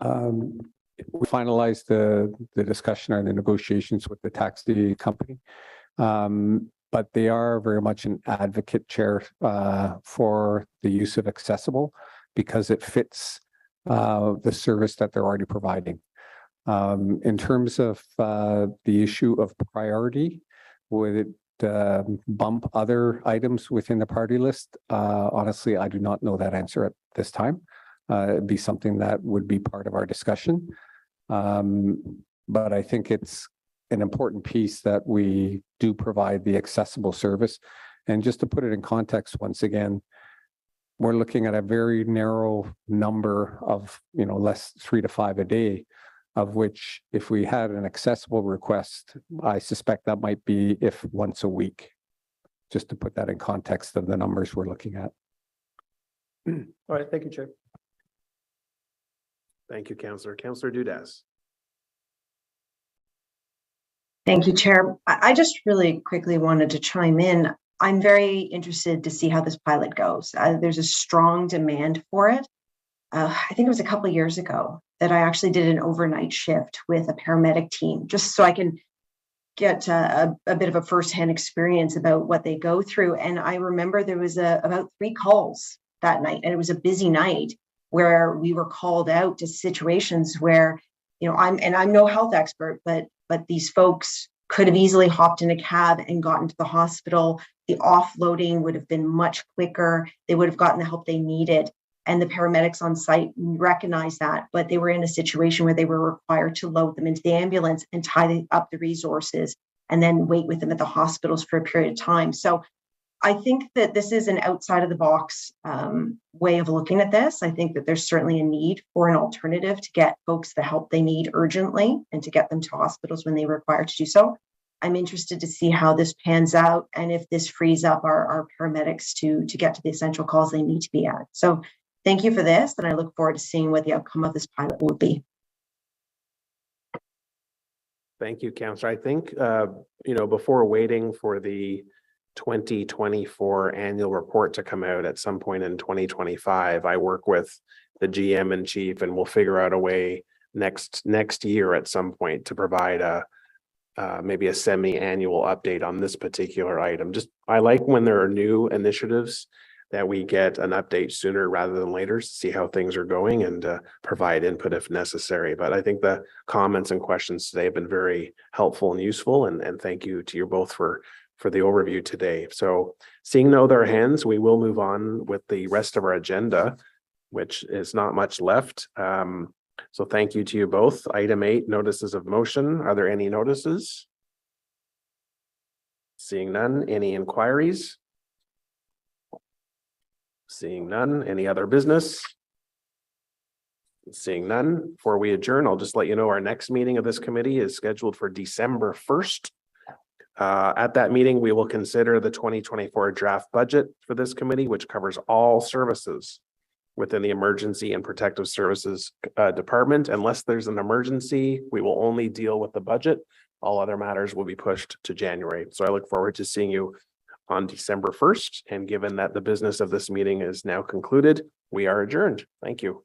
We finalized the discussion or the negotiations with the taxi company, but they are very much an advocate, Chair, for the use of accessible because it fits the service that they're already providing. In terms of the issue of priority, would it bump other items within the priority list? Honestly, I do not know that answer at this time. It'd be something that would be part of our discussion. But I think it's an important piece that we do provide the accessible service. And just to put it in context, once again, we're looking at a very narrow number of, less 3 to 5 a day, of which if we had an accessible request, I suspect that might be if once a week, just to put that in context of the numbers we're looking at. All right, thank you, Chair. Thank you, Councillor. Councillor Dudas. Thank you, Chair. I just really quickly wanted to chime in. I'm very interested to see how this pilot goes. There's a strong demand for it. I think it was a couple of years ago that I actually did an overnight shift with a paramedic team, just so I can get a bit of a firsthand experience about what they go through. And I remember there was about 3 calls that night, and it was a busy night where we were called out to situations where, I'm no health expert, but these folks could have easily hopped in a cab and gotten to the hospital. The offloading would have been much quicker. They would have gotten the help they needed. And the paramedics on site recognized that, but they were in a situation where they were required to load them into the ambulance and tie up the resources and then wait with them at the hospitals for a period of time. So I think that this is an outside of the box way of looking at this. I think that there's certainly a need for an alternative to get folks the help they need urgently and to get them to hospitals when they require to do so. I'm interested to see how this pans out and if this frees up our paramedics to get to the essential calls they need to be at. So thank you for this, and I look forward to seeing what the outcome of this pilot will be. Thank you, Councillor. I think, before waiting for the 2024 annual report to come out at some point in 2025, I work with the GM in chief, and we'll figure out a way next year at some point to provide maybe a semi-annual update on this particular item. I like when there are new initiatives that we get an update sooner rather than later to see how things are going and provide input if necessary. But I think the comments and questions today have been very helpful and useful, and thank you to you both for the overview today. So seeing no other hands, we will move on with the rest of our agenda, which is not much left. So thank you to you both. Item 8, notices of motion. Are there any notices? Seeing none. Any inquiries? Seeing none. Any other business? Seeing none. Before we adjourn, I'll just let you know our next meeting of this committee is scheduled for December 1st. At that meeting, we will consider the 2024 draft budget for this committee, which covers all services within the Emergency and Protective Services Department. Unless there's an emergency, we will only deal with the budget. All other matters will be pushed to January. So I look forward to seeing you on December 1st. And given that the business of this meeting is now concluded, we are adjourned. Thank you.